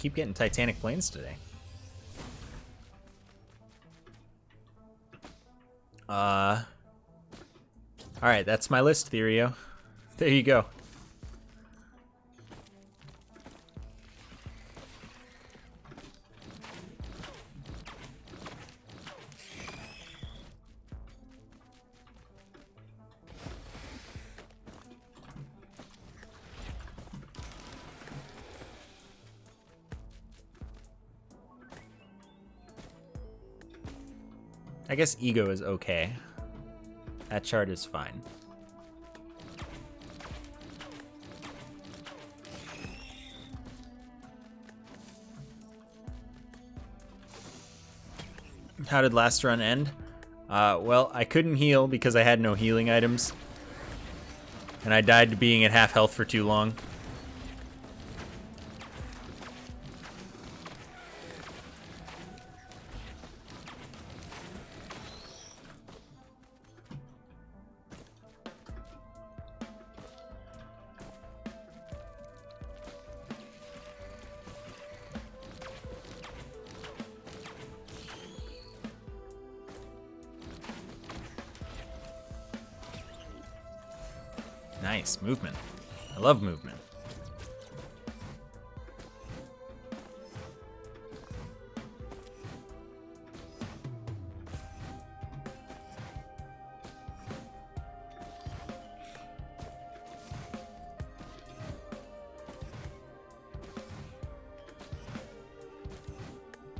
Keep getting Titanic planes today. Alright, that's my list, Therio. There you go. I guess Ego is okay. That chart is fine. How did last run end? Well, I couldn't heal because I had no healing items. And I died to being at half health for too long. Nice, movement. I love movement.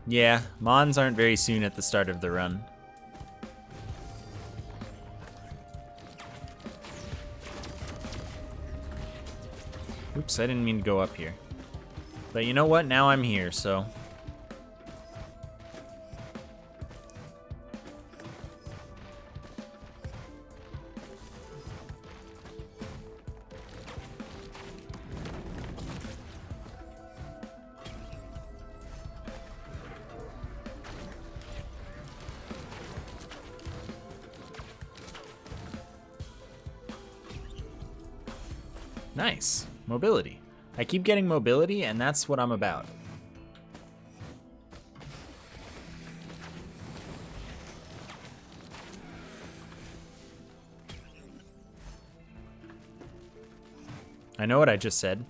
Yeah, Mons aren't very soon at the start of the run. Oops, I didn't mean to go up here. But you know what? Now I'm here, so... Nice. Mobility. I keep getting mobility, and that's what I'm about. I know what I just said.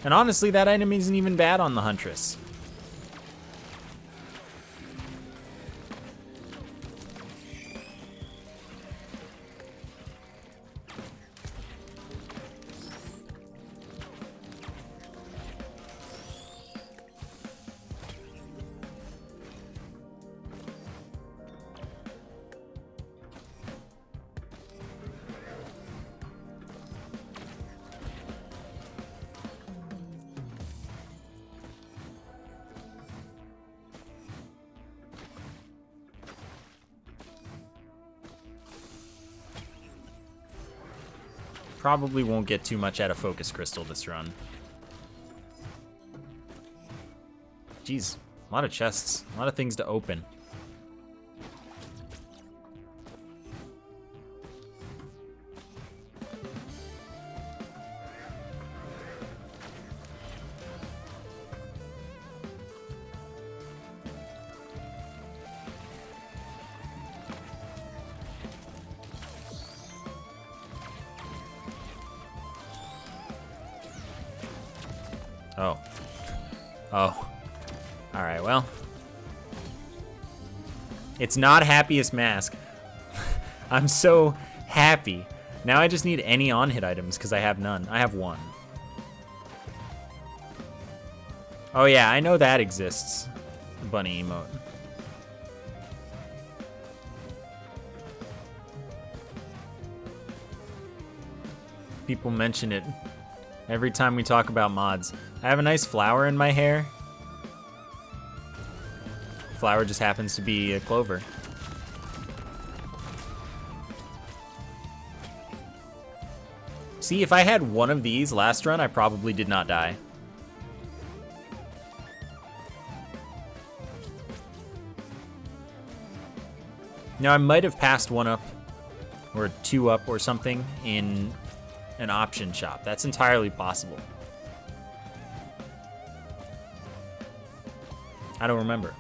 And honestly, that item isn't even bad on the Huntress. Probably won't get too much out of Focus Crystal this run. Jeez, a lot of chests, a lot of things to open. Oh. Oh. Alright, well. It's not happiest mask. I'm so happy. Now I just need any on-hit items because I have none. I have one. Oh yeah, I know that exists. Bunny emote. People mention it every time we talk about mods. I have a nice flower in my hair. Flower just happens to be a clover. See, if I had one of these last run, I probably did not die. Now, I might have passed one up or two up or something in an option shop. That's entirely possible. I don't remember.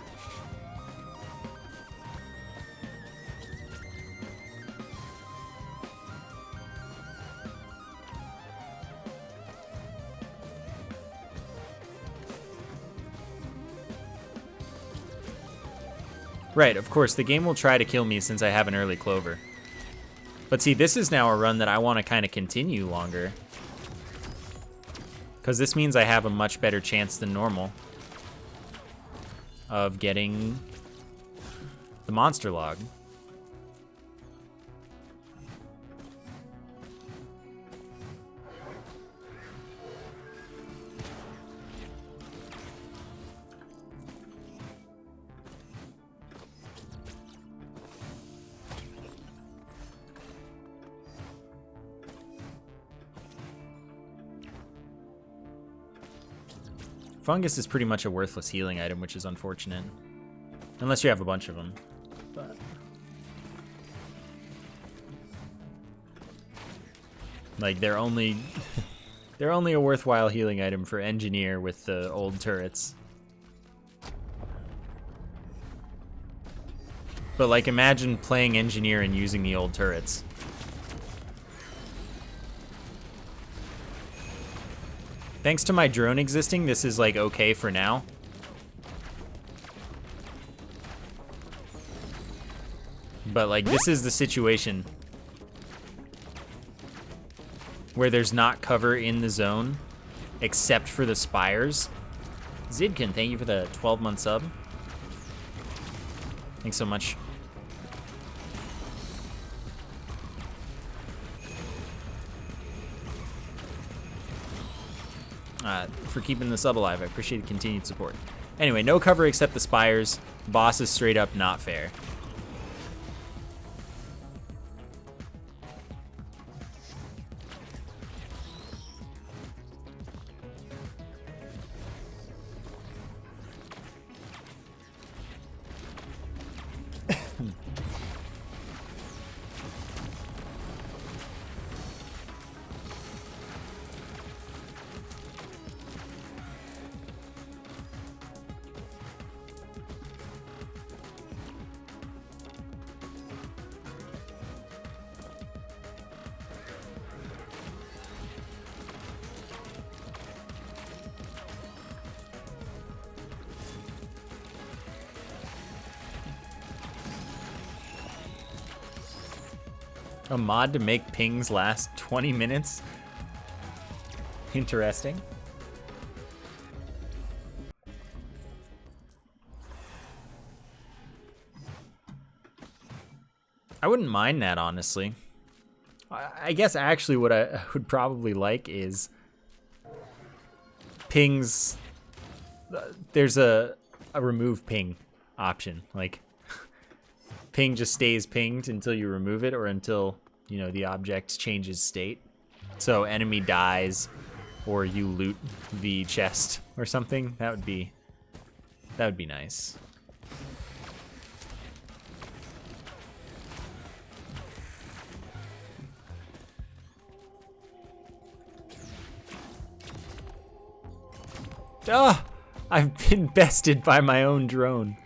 Right, of course, the game will try to kill me since I have an early clover. But see, this is now a run that I want to kind of continue longer. Because this means I have a much better chance than normal of getting the monster log. Fungus is pretty much a worthless healing item, which is unfortunate. Unless you have a bunch of them. But like they're only they're only a worthwhile healing item for engineer with the old turrets. But like imagine playing engineer and using the old turrets. Thanks to my drone existing, this is like okay for now. But like this is the situation where there's not cover in the zone except for the spires. Zidkin, thank you for the 12-month sub. Thanks so much. For keeping the sub alive. I appreciate the continued support. Anyway, no cover except the spires. Boss is straight up not fair. A mod to make pings last 20 minutes? Interesting. I wouldn't mind that, honestly. I guess actually what I would probably like is pings. There's a remove ping option. Like, ping just stays pinged until you remove it or until, you know, the object changes state. So enemy dies or you loot the chest or something. That would be nice. Ah! I've been bested by my own drone.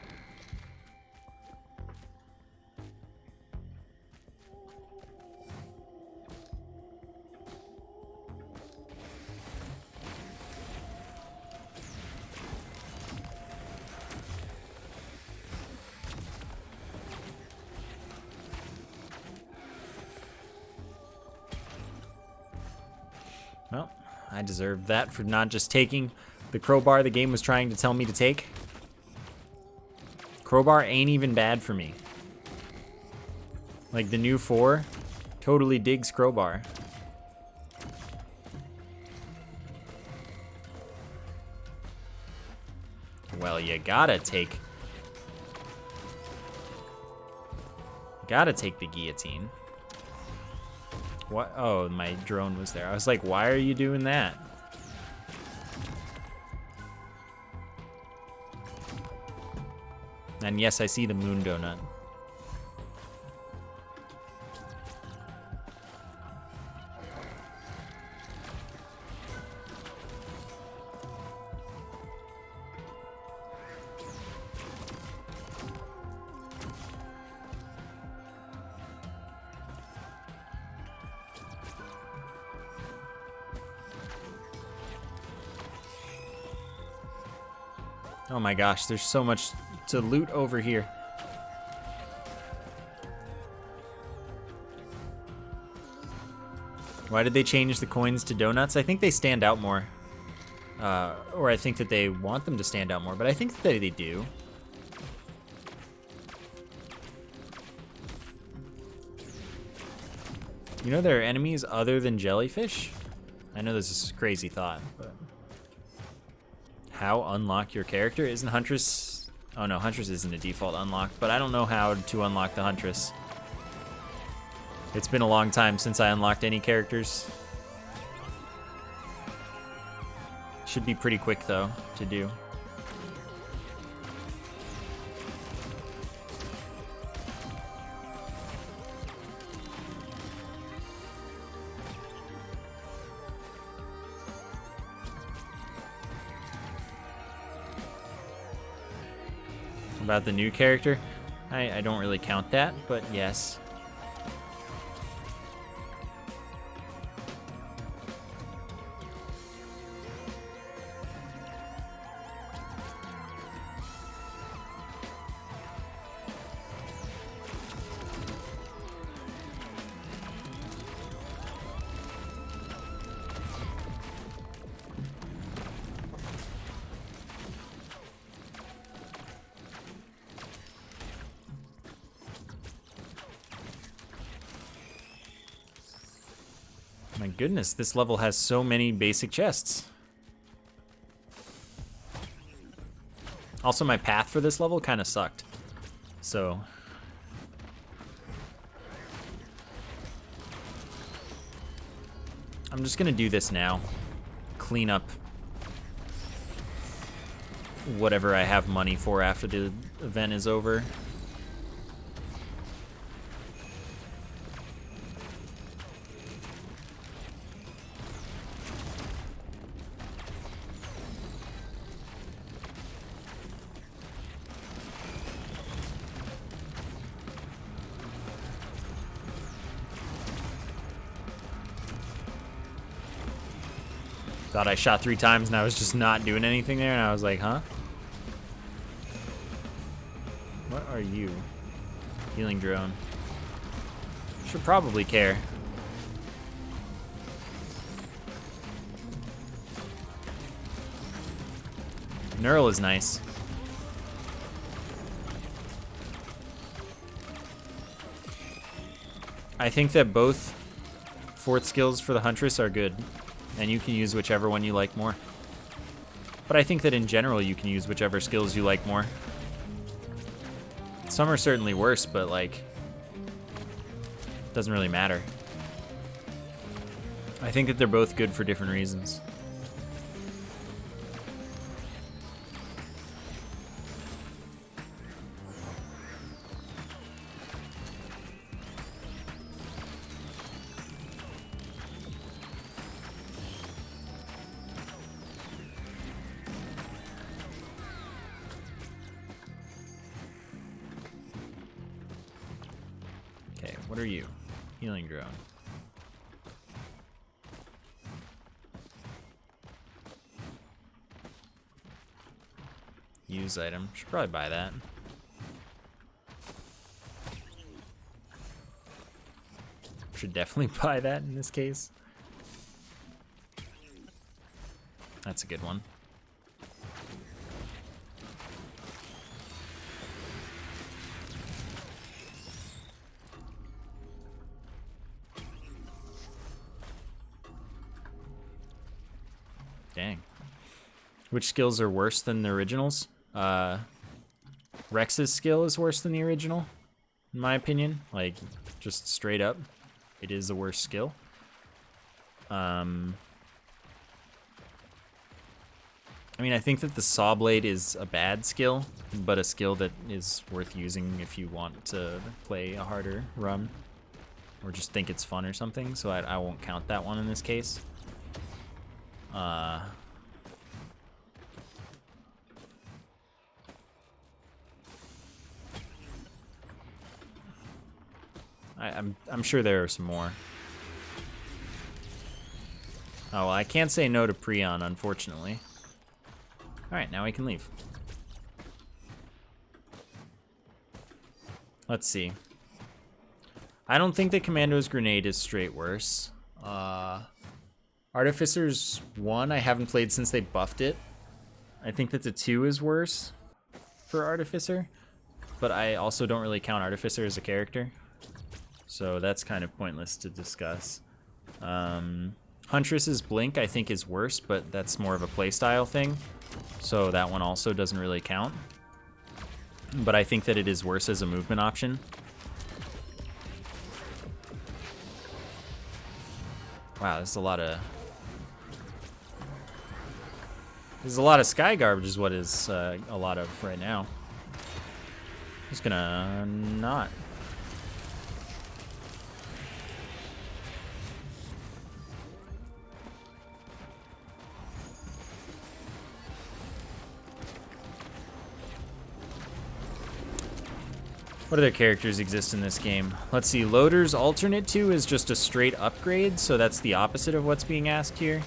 Well, I deserved that for not just taking the crowbar the game was trying to tell me to take. Crowbar ain't even bad for me. Like the new 4 totally digs crowbar. Well, you gotta take the guillotine. What? Oh, my drone was there. I was like, why are you doing that? And yes, I see the moon donut. Oh my gosh, there's so much to loot over here. Why did they change the coins to donuts? I think they stand out more. Or I think that they want them to stand out more, but I think that they do. You know there are enemies other than jellyfish? I know this is a crazy thought, but... How unlock your character? Isn't Huntress... Oh no, Huntress isn't a default unlock, but I don't know how to unlock the Huntress. It's been a long time since I unlocked any characters. Should be pretty quick though, to do. About the new character? I don't really count that, but yes. My goodness, this level has so many basic chests. Also, my path for this level kind of sucked. So... I'm just gonna do this now. Clean up whatever I have money for after the event is over. Thought I shot 3 times and I was just not doing anything there, and I was like, huh? What are you? Healing drone. Should probably care. Neural is nice. I think that both 4th skills for the Huntress are good. And you can use whichever one you like more. But I think that in general you can use whichever skills you like more. Some are certainly worse, but like, doesn't really matter. I think that they're both good for different reasons. What are you? Healing drone. Use item. Should probably buy that. Should definitely buy that in this case. That's a good one. Dang. Which skills are worse than the originals? Rex's skill is worse than the original, in my opinion. Like, just straight up, it is the worst skill. I mean, I think that the saw blade is a bad skill, but a skill that is worth using if you want to play a harder run, or just think it's fun or something. So I won't count that one in this case. I'm sure there are some more. Oh, well, I can't say no to Prion, unfortunately. All right, now we can leave. Let's see. I don't think that Commando's Grenade is straight worse. Artificer's 1 I haven't played since they buffed it. I think that the 2 is worse for Artificer, but I also don't really count Artificer as a character, so that's kind of pointless to discuss. Huntress's Blink I think is worse, but that's more of a playstyle thing, so that one also doesn't really count. But I think that it is worse as a movement option. Wow, there's a lot of sky garbage is what is a lot of right now. Just gonna not. What other characters exist in this game? Let's see, Loader's Alternate 2 is just a straight upgrade, so that's the opposite of what's being asked here.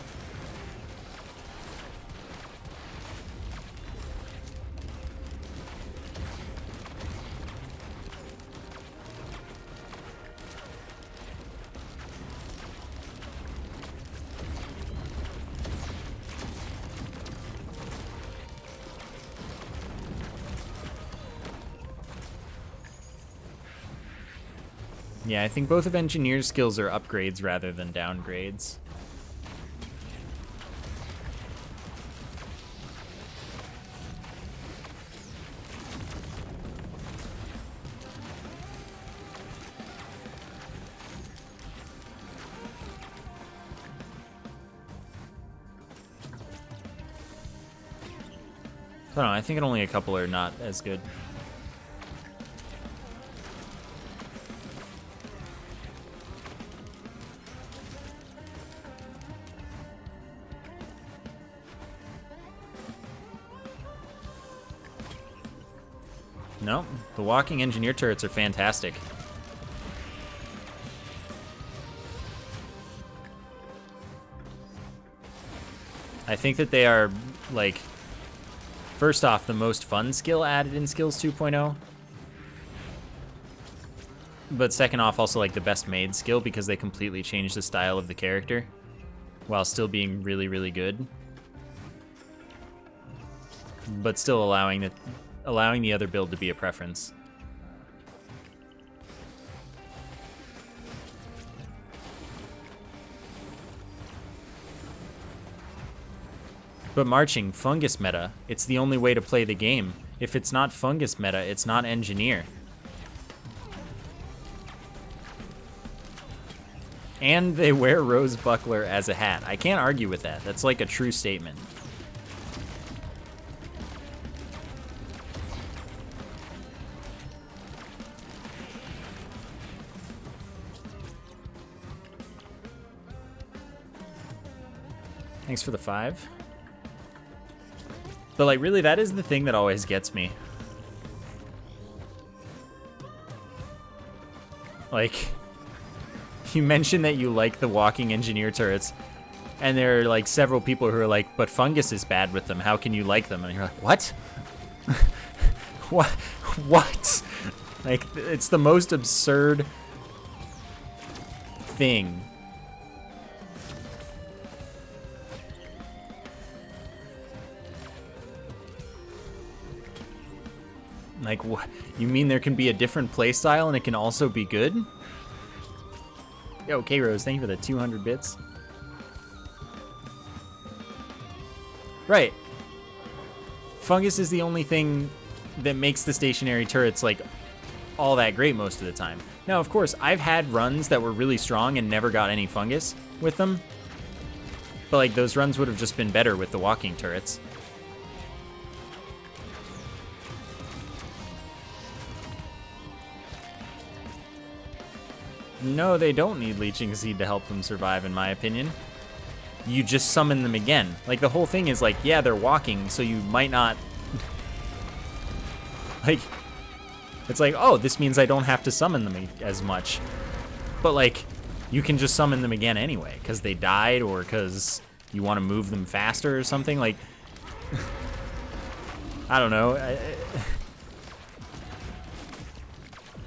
Yeah, I think both of Engineer's skills are upgrades rather than downgrades. I don't know, I think only a couple are not as good. No, the walking engineer turrets are fantastic. I think that they are, like, first off, the most fun skill added in Skills 2.0. But second off, also like the best made skill because they completely change the style of the character while still being really, really good. But still allowing the other build to be a preference. But marching, fungus meta, it's the only way to play the game. If it's not fungus meta, it's not engineer. And they wear Rose Buckler as a hat. I can't argue with that. That's like a true statement. Thanks for the 5. But like really, that is the thing that always gets me. Like, you mentioned that you like the walking engineer turrets, and there are like several people who are like, but fungus is bad with them, how can you like them? And you're like, what? What? Like, it's the most absurd thing. Like, what? You mean there can be a different playstyle and it can also be good? Yo, K-Rose, thank you for the 200 bits. Right. Fungus is the only thing that makes the stationary turrets, like, all that great most of the time. Now, of course, I've had runs that were really strong and never got any fungus with them. But, like, those runs would have just been better with the walking turrets. No, they don't need Leeching Seed to help them survive, in my opinion. You just summon them again. Like, the whole thing is like, yeah, they're walking, so you might not... like, it's like, oh, this means I don't have to summon them as much. But, like, you can just summon them again anyway, because they died, or because you want to move them faster or something. Like, I don't know.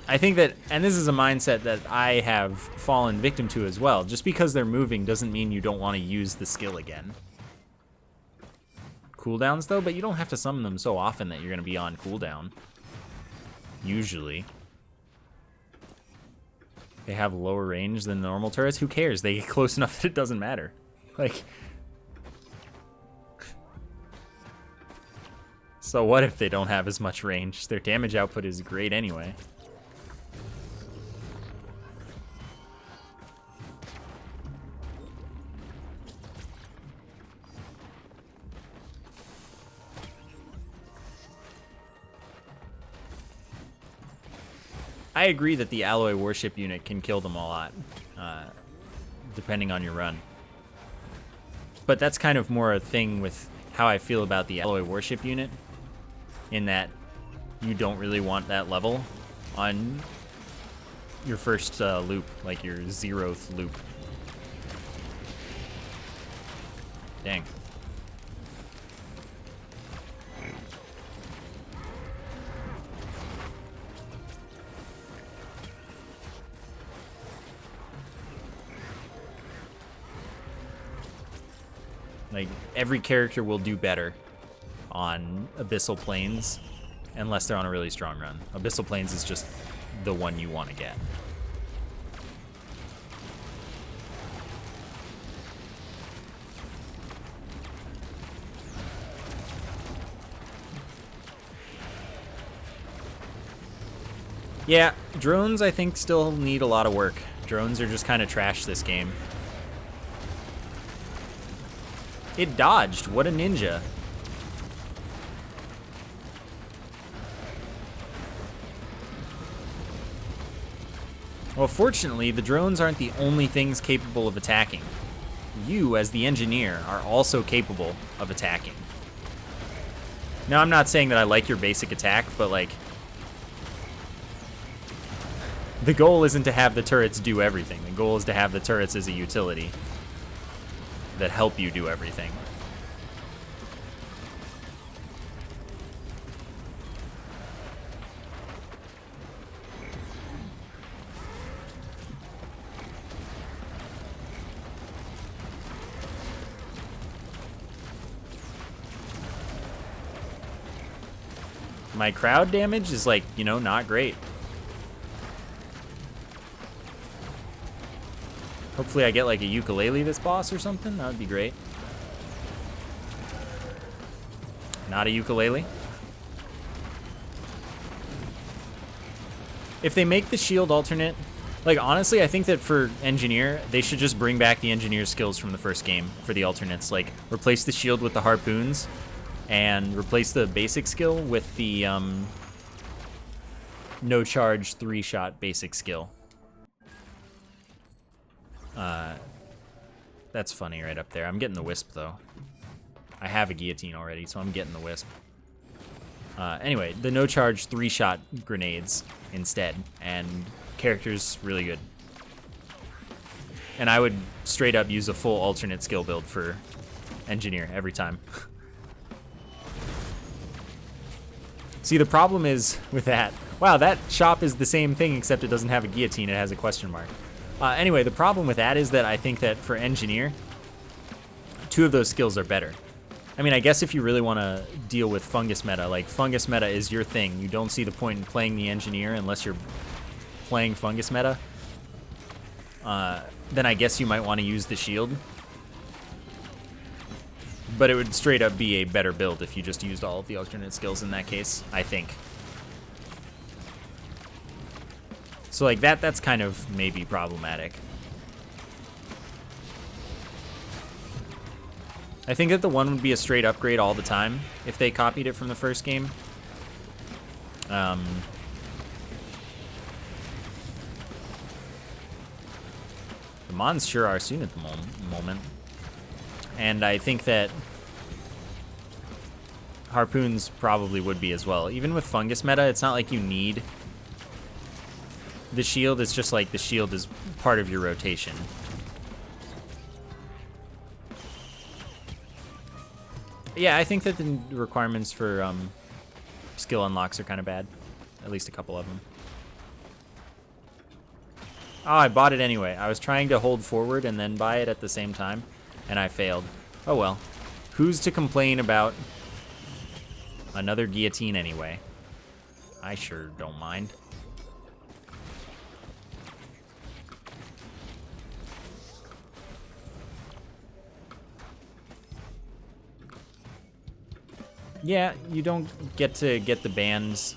I think that, and this is a mindset that I have fallen victim to as well, just because they're moving doesn't mean you don't want to use the skill again. Cooldowns though, but you don't have to summon them so often that you're going to be on cooldown. Usually. They have lower range than normal turrets. Who cares? They get close enough that it doesn't matter. Like... So what if they don't have as much range? Their damage output is great anyway. I agree that the Alloy Warship unit can kill them a lot, depending on your run. But that's kind of more a thing with how I feel about the Alloy Warship unit, in that you don't really want that level on your first loop, like your 0th loop. Dang. Like, every character will do better on Abyssal Plains, unless they're on a really strong run. Abyssal Plains is just the one you want to get. Yeah, drones I think still need a lot of work. Drones are just kind of trash this game. It dodged. What a ninja. Well, fortunately, the drones aren't the only things capable of attacking. You, as the engineer, are also capable of attacking. Now, I'm not saying that I like your basic attack, but, like, the goal isn't to have the turrets do everything. The goal is to have the turrets as a utility that help you do everything. My crowd damage is, like, you know, not great. Hopefully I get like a ukulele this boss or something. That would be great. Not a ukulele. If they make the shield alternate, like, honestly, I think that for engineer, they should just bring back the engineer skills from the first game for the alternates. Like, replace the shield with the harpoons and replace the basic skill with the no charge 3-shot basic skill. That's funny right up there. I'm getting the wisp though. I have a guillotine already, so I'm getting the wisp. Anyway, the no charge 3-shot grenades instead, and character's really good. And I would straight up use a full alternate skill build for engineer every time. See, the problem is with that. Wow, that shop is the same thing except it doesn't have a guillotine, it has a question mark. Anyway, the problem with that is that I think that for engineer, 2 of those skills are better. I mean, I guess if you really want to deal with fungus meta, like fungus meta is your thing. You don't see the point in playing the engineer unless you're playing fungus meta. Then I guess you might want to use the shield. But it would straight up be a better build if you just used all of the alternate skills in that case, I think. So like that's kind of maybe problematic. I think that the 1 would be a straight upgrade all the time if they copied it from the first game. The Mons sure are soon at the moment. And I think that harpoons probably would be as well. Even with fungus meta, it's not like you need the shield, it's just like the shield is part of your rotation. Yeah, I think that the requirements for skill unlocks are kind of bad. At least a couple of them. Oh, I bought it anyway. I was trying to hold forward and then buy it at the same time, and I failed. Oh well. Who's to complain about another guillotine anyway? I sure don't mind. Yeah, you don't get to get the bands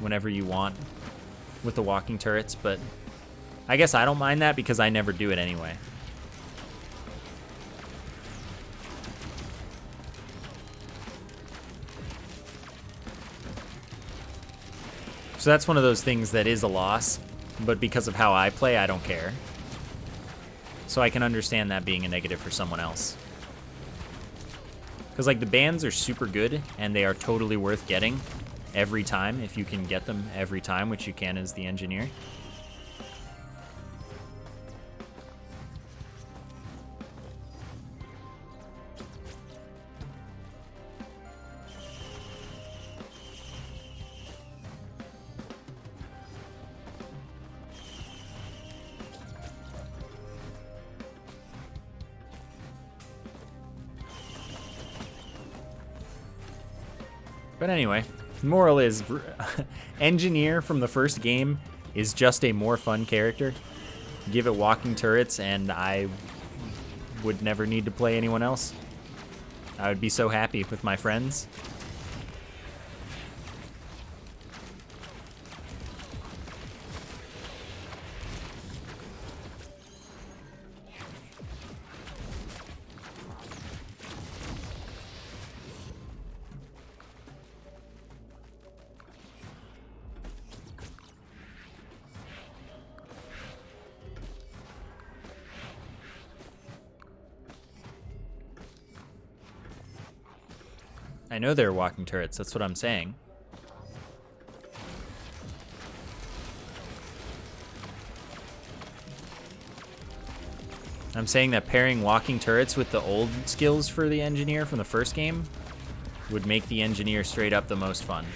whenever you want with the walking turrets, but I guess I don't mind that because I never do it anyway. So that's one of those things that is a loss, but because of how I play, I don't care. So I can understand that being a negative for someone else. Because, like, the bands are super good, and they are totally worth getting every time, if you can get them every time, which you can as the engineer. But anyway, moral is, Engineer from the first game is just a more fun character. Give it walking turrets, and I would never need to play anyone else. I would be so happy with my friends. I know they're walking turrets, that's what I'm saying. I'm saying that pairing walking turrets with the old skills for the engineer from the first game would make the engineer straight up the most fun.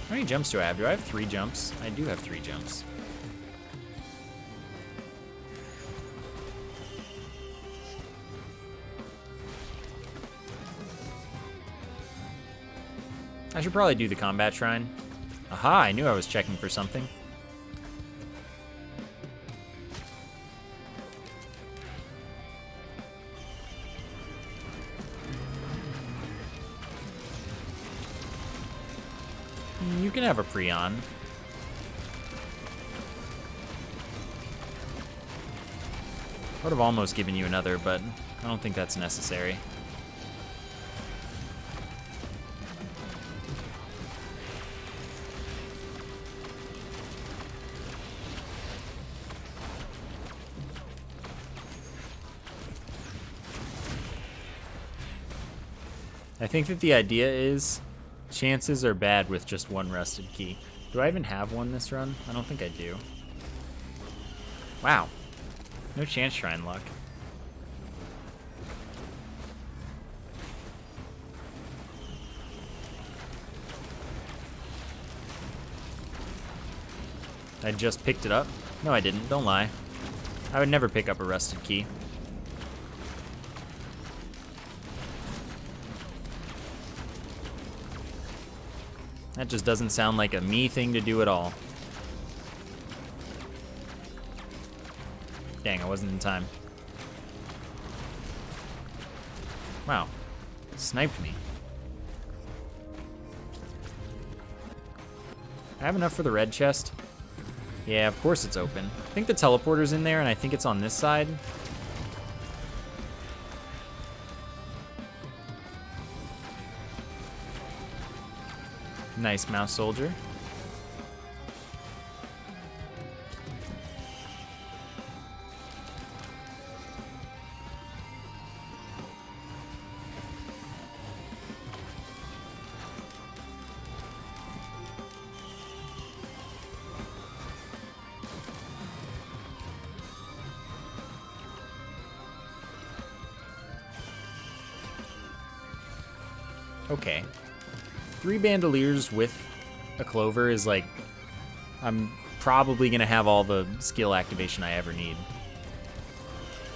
How many jumps do I have? Do I have 3 jumps? I do have 3 jumps. I should probably do the combat shrine. Aha, I knew I was checking for something. You can have a Prion. I would have almost given you another, but I don't think that's necessary. I think that the idea is chances are bad with just one rusted key. Do I even have one this run? I don't think I do. Wow. No chance shrine luck. I just picked it up? No, I didn't. Don't lie. I would never pick up a rusted key. That just doesn't sound like a me thing to do at all. Dang, I wasn't in time. Wow. Sniped me. I have enough for the red chest? Yeah, of course it's open. I think the teleporter's in there, and I think it's on this side. Nice, mouse soldier. Okay. 3 bandoliers with a clover is like, I'm probably gonna have all the skill activation I ever need.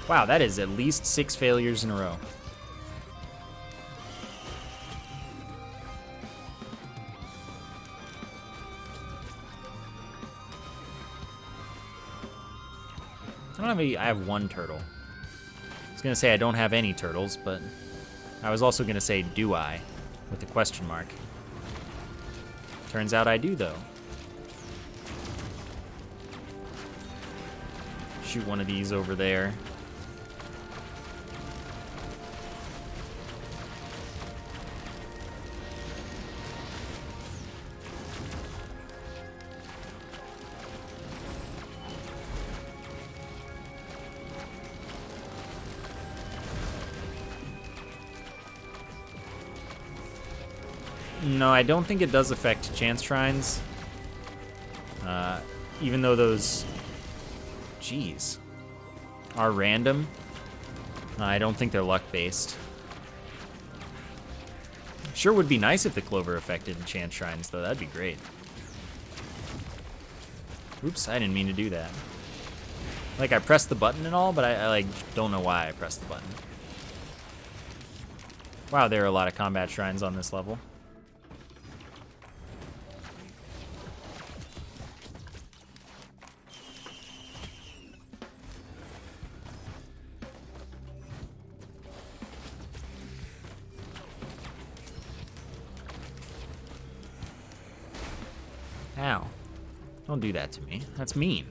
Wow, that is at least 6 failures in a row. I don't have any, I have 1 turtle. I was gonna say I don't have any turtles, but I was also gonna say, do I? With a question mark. Turns out I do, though. Shoot one of these over there. No, I don't think it does affect chance shrines. Even though those, geez, are random, I don't think they're luck-based. Sure would be nice if the clover affected chance shrines, though. That'd be great. Oops, I didn't mean to do that. Like, I pressed the button and all, but I like, don't know why I pressed the button. Wow, there are a lot of combat shrines on this level. Ow. Don't do that to me. That's mean.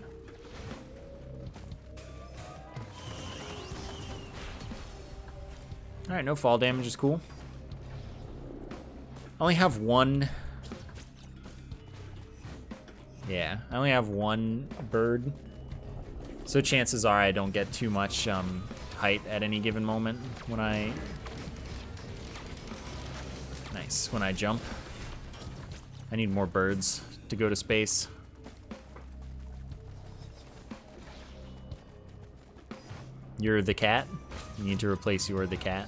Alright, no fall damage is cool. I only have 1. Yeah, I only have 1 bird. So chances are I don't get too much height at any given moment when I... Nice, when I jump. I need more birds to go to space. You're the cat? You need to replace you're the cat.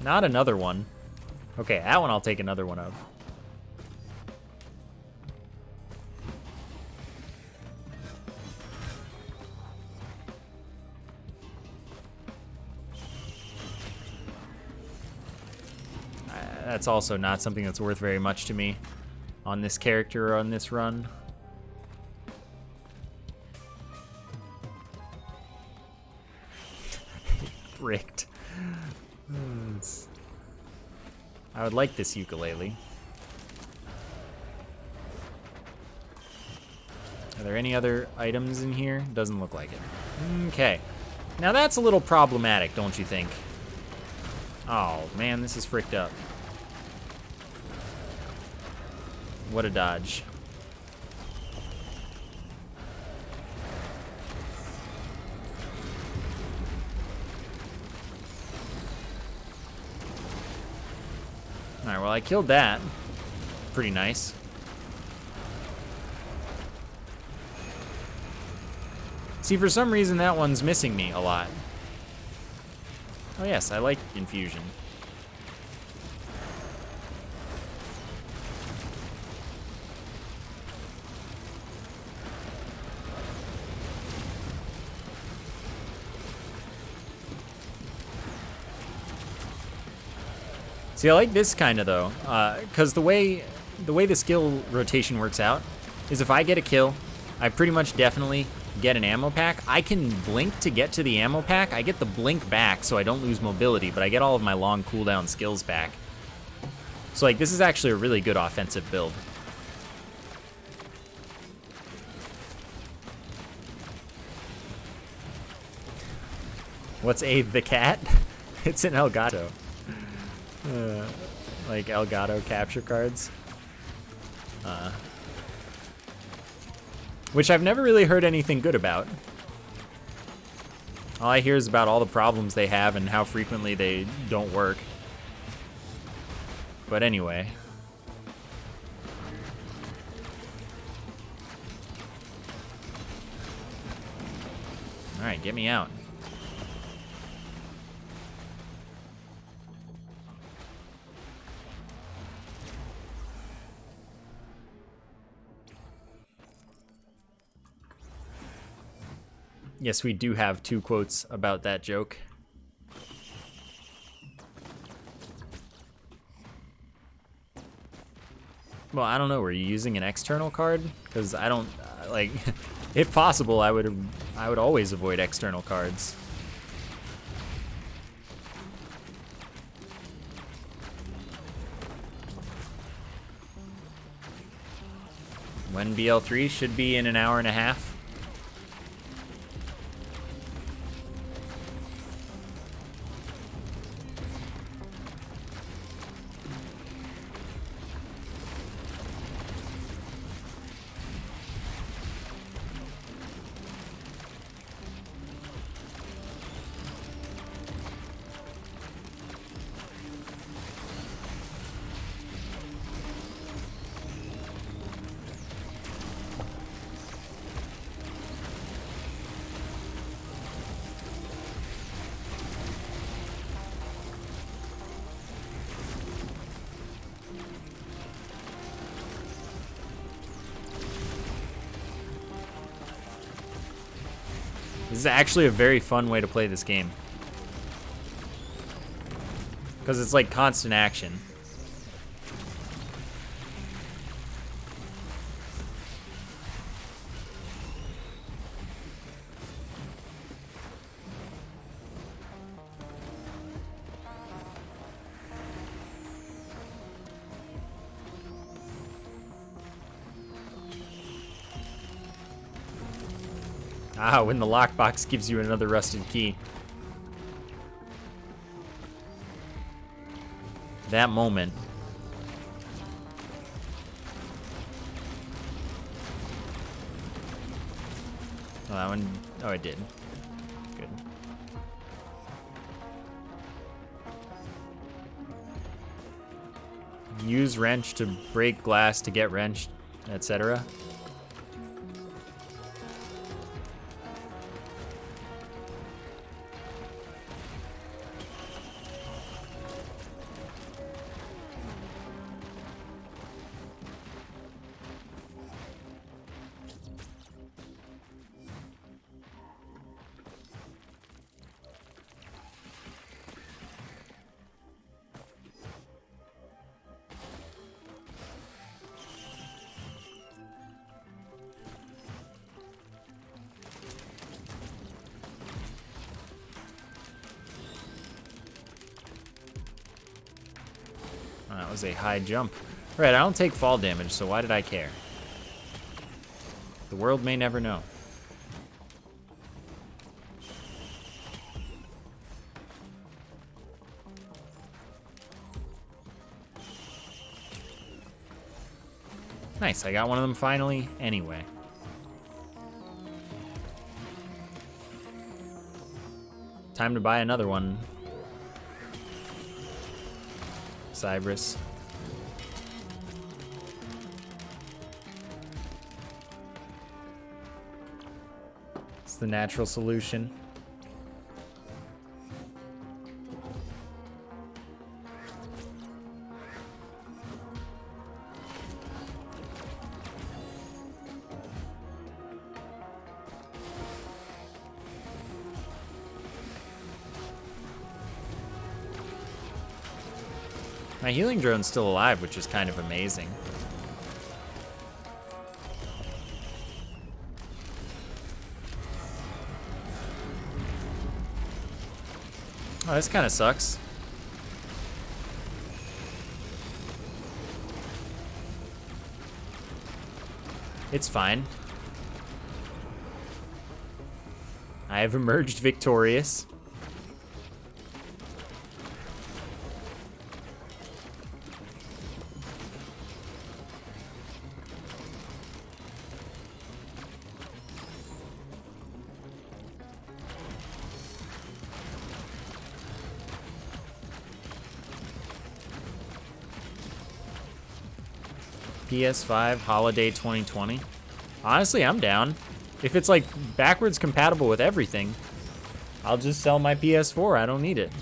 Not another one. Okay, that one I'll take another one of. That's also not something that's worth very much to me on this character or on this run. Bricked. I would like this ukulele. Are there any other items in here? Doesn't look like it. Okay. Now that's a little problematic, don't you think? Oh man, this is fricked up. What a dodge. Alright, well I killed that. Pretty nice. See, for some reason that one's missing me a lot. Oh yes, I like infusion. See, I like this kind of though, because the way the skill rotation works out is if I get a kill, I pretty much definitely get an ammo pack. I can blink to get to the ammo pack. I get the blink back so I don't lose mobility, but I get all of my long cooldown skills back. So like this is actually a really good offensive build. What's Abe the cat? It's an Elgato. Like Elgato capture cards. Which I've never really heard anything good about. All I hear is about all the problems they have and how frequently they don't work. But anyway. Alright, get me out. Yes, we do have 2 quotes about that joke. Well, I don't know. Were you using an external card? Because I don't like. If possible, I would always avoid external cards. When BL3 should be in an hour and a half. This is actually a very fun way to play this game. Because it's like constant action. Ah, when the lockbox gives you another rusted key. That moment. Oh, that one. Oh, it did. Good. Use wrench to break glass to get wrenched, etc. That was a high jump. Right, I don't take fall damage, so why did I care? The world may never know. Nice, I got one of them finally anyway. Time to buy another one. Cybris. It's the natural solution. My healing drone's still alive, which is kind of amazing. Oh, this kind of sucks. It's fine. I have emerged victorious. PS5 Holiday 2020. Honestly, I'm down. If it's like backwards compatible with everything, I'll just sell my PS4. I don't need it.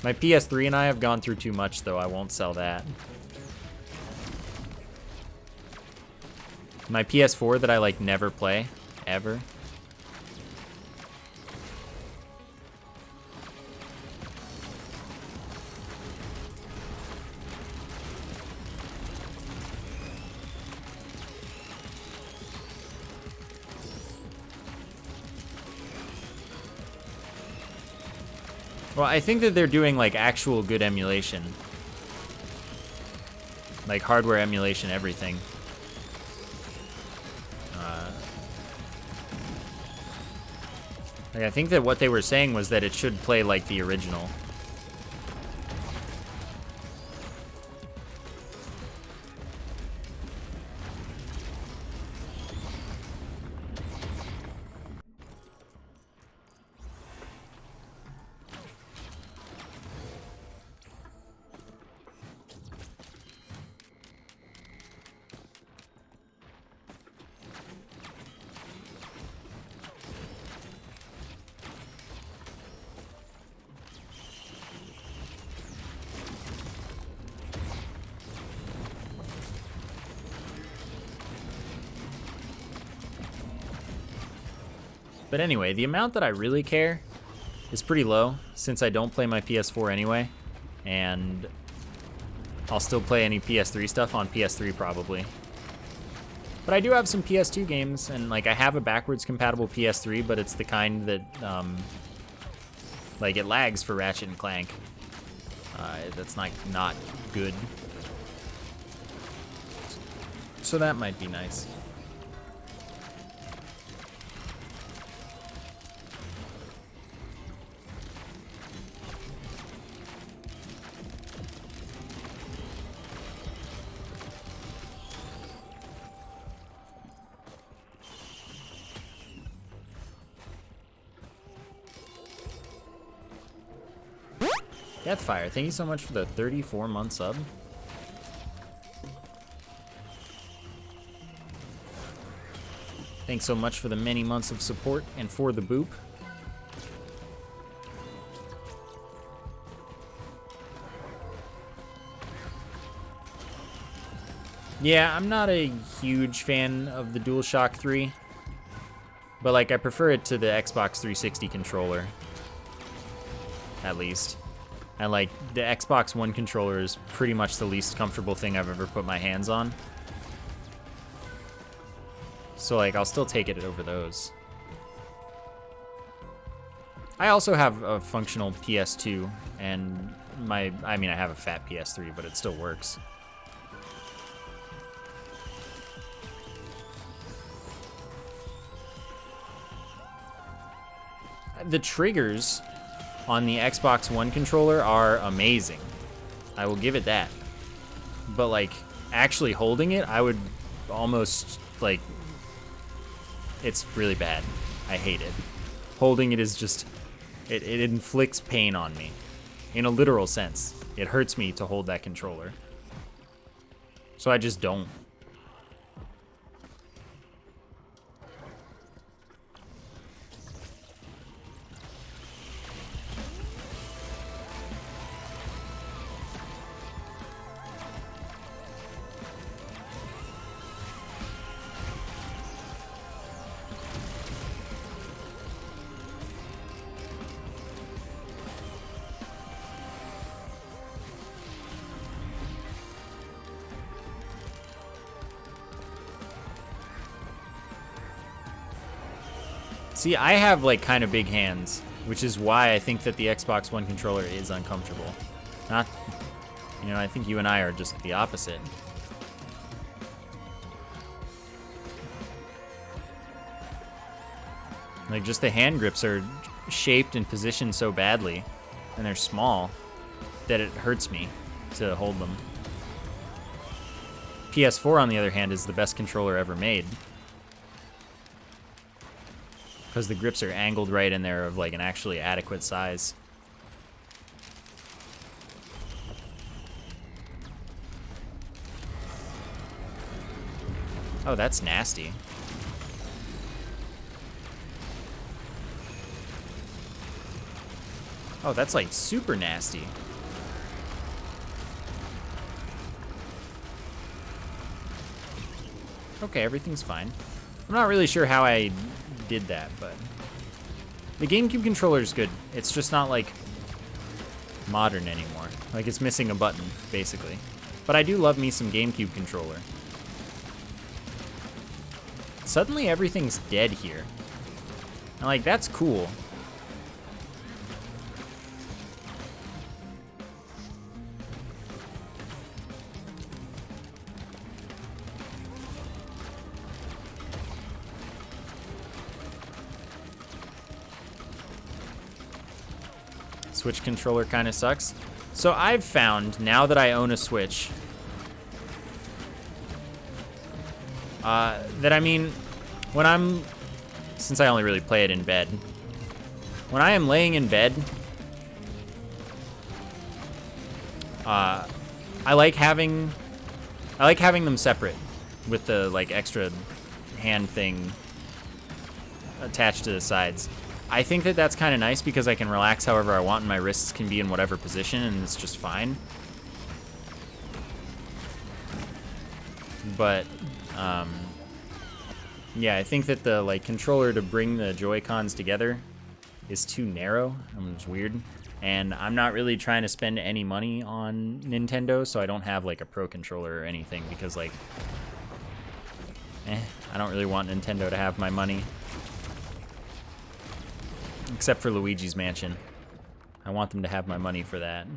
My PS3 and I have gone through too much, though. I won't sell that. My PS4 that I like never play, ever. Well, I think that they're doing like actual good emulation. Like hardware emulation, everything. Like I think that what they were saying was that it should play like the original. But anyway, the amount that I really care is pretty low since I don't play my PS4 anyway, and I'll still play any PS3 stuff on PS3 probably. But I do have some PS2 games, and like I have a backwards compatible PS3, but it's the kind that like it lags for Ratchet and Clank. That's like not good. So that might be nice. Deathfire, thank you so much for the 34-month sub. Thanks so much for the many months of support and for the boop. Yeah, I'm not a huge fan of the DualShock 3, but like I prefer it to the Xbox 360 controller, at least. And like the Xbox One controller is pretty much the least comfortable thing I've ever put my hands on. So like I'll still take it over those. I also have a functional PS2 and I have a fat PS3, but it still works. The triggers on the Xbox One controller are amazing. I will give it that. But like actually holding it, I would almost like, it's really bad. I hate it. Holding it is just, it inflicts pain on me. In a literal sense. It hurts me to hold that controller. So I just don't. See, I have like kind of big hands, which is why I think that the Xbox One controller is uncomfortable. Not, you know, I think you and I are just the opposite. Like just the hand grips are shaped and positioned so badly, and they're small, that it hurts me to hold them. PS4, on the other hand, is the best controller ever made. Because the grips are angled right in there of like an actually adequate size. Oh, that's nasty. Oh, that's like super nasty. Okay, everything's fine. I'm not really sure how I did that, but the GameCube controller is good. It's just not like modern anymore. Like it's missing a button, basically. But I do love me some GameCube controller. Suddenly everything's dead here. And like that's cool. Switch controller kind of sucks. So I've found, now that I own a Switch, that I mean, when I'm, since I only really play it in bed, when I am laying in bed, I like having them separate with the like extra hand thing attached to the sides. I think that that's kind of nice because I can relax however I want and my wrists can be in whatever position and it's just fine. But yeah, I think that the like controller to bring the Joy-Cons together is too narrow. It's weird. And I'm not really trying to spend any money on Nintendo, so I don't have like a Pro controller or anything because like I don't really want Nintendo to have my money. Except for Luigi's Mansion. I want them to have my money for that.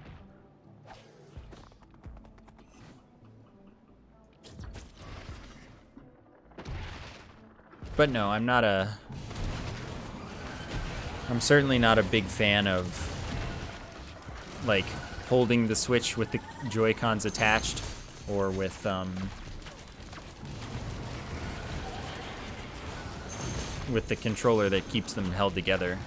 But no, I'm certainly not a big fan of like holding the Switch with the Joy-Cons attached or with the controller that keeps them held together.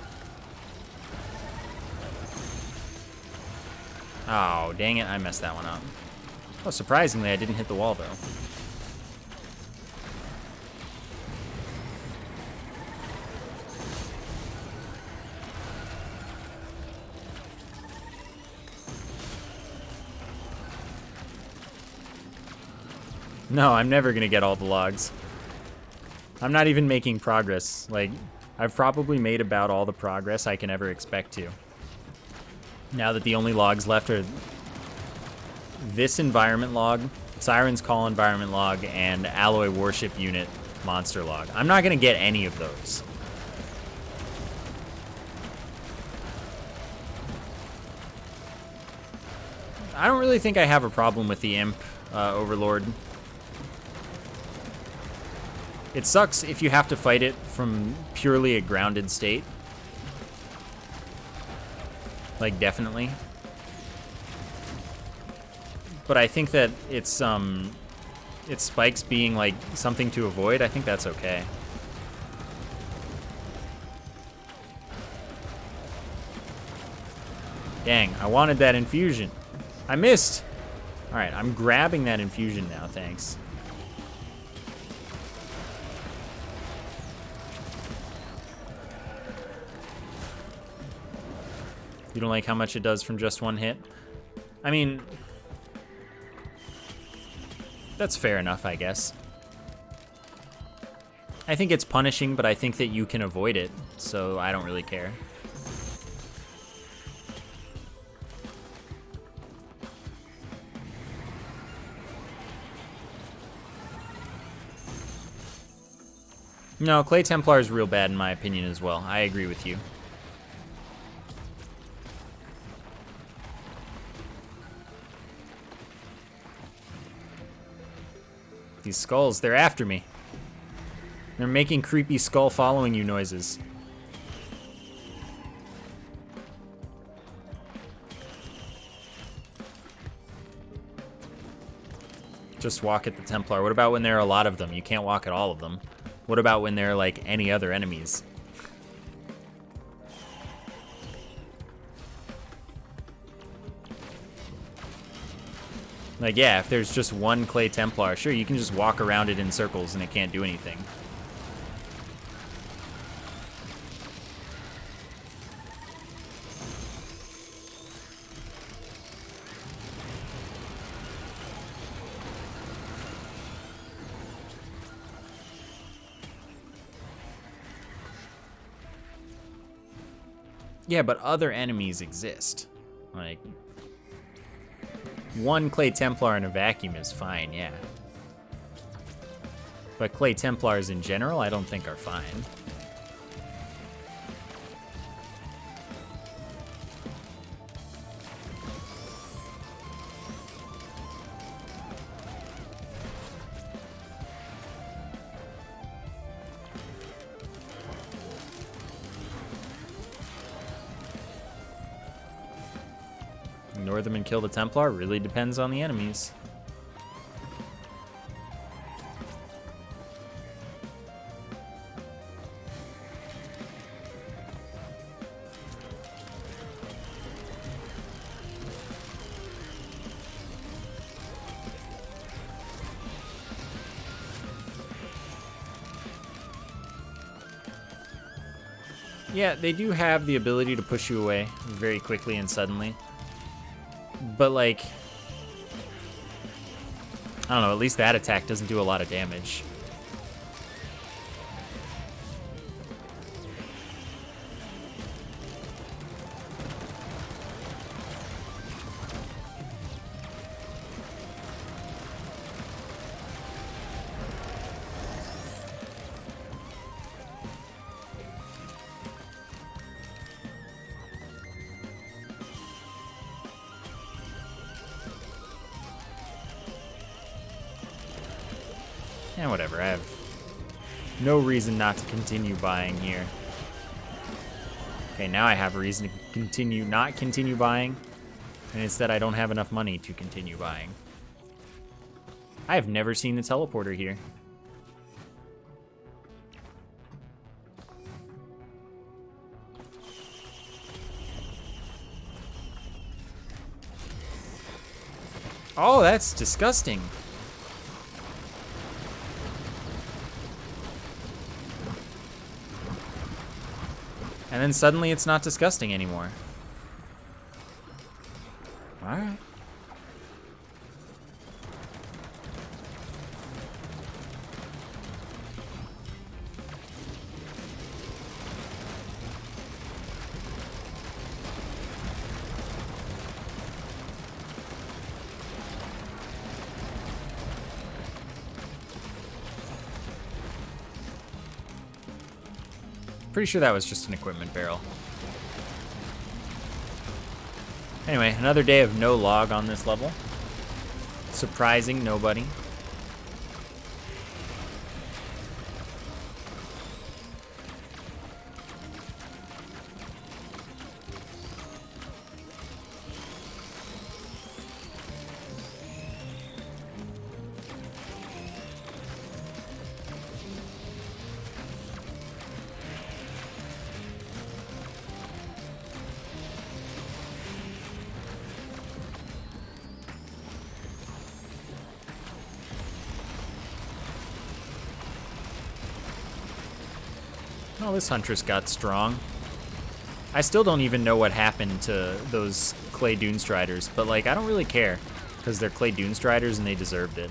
Oh, dang it, I messed that one up. Oh, surprisingly, I didn't hit the wall, though. No, I'm never gonna get all the logs. I'm not even making progress. Like, I've probably made about all the progress I can ever expect to. Now that the only logs left are this environment log, Siren's Call environment log, and Alloy Warship Unit monster log. I'm not gonna get any of those. I don't really think I have a problem with the Imp Overlord. It sucks if you have to fight it from purely a grounded state. Like, definitely. But I think that its spikes being like something to avoid, I think that's okay. Dang, I wanted that infusion. I missed. All right, I'm grabbing that infusion now, thanks. You don't like how much it does from just one hit? I mean, that's fair enough, I guess. I think it's punishing, but I think that you can avoid it, so I don't really care. No, Clay Templar is real bad in my opinion as well. I agree with you. These skulls, they're after me. They're making creepy skull following you noises. Just walk at the Templar. What about when there are a lot of them? You can't walk at all of them. What about when there are like any other enemies? Like, yeah, if there's just one Clay Templar, sure, you can just walk around it in circles and it can't do anything. Yeah, but other enemies exist. Like, one Clay Templar in a vacuum is fine, yeah. But Clay Templars in general, I don't think are fine. Ignore them and kill the Templar. Really depends on the enemies. Yeah, they do have the ability to push you away very quickly and suddenly. But, like, I don't know, at least that attack doesn't do a lot of damage. And whatever, I have no reason not to continue buying here. Okay, now I have a reason to not continue buying, and it's that I don't have enough money to continue buying. I have never seen the teleporter here. Oh, that's disgusting. And then suddenly it's not disgusting anymore. All right. Pretty sure that was just an equipment barrel. Anyway, another day of no log on this level. Surprising nobody. Oh, this Huntress got strong. I still don't even know what happened to those Clay Dunestriders, but like, I don't really care, because they're Clay Dunestriders and they deserved it.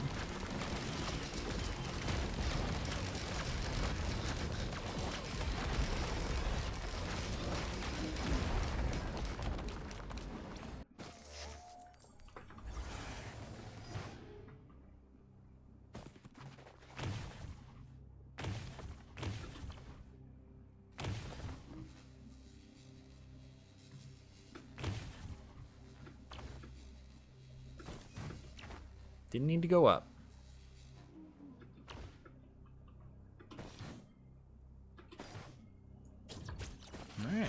Didn't need to go up. All right.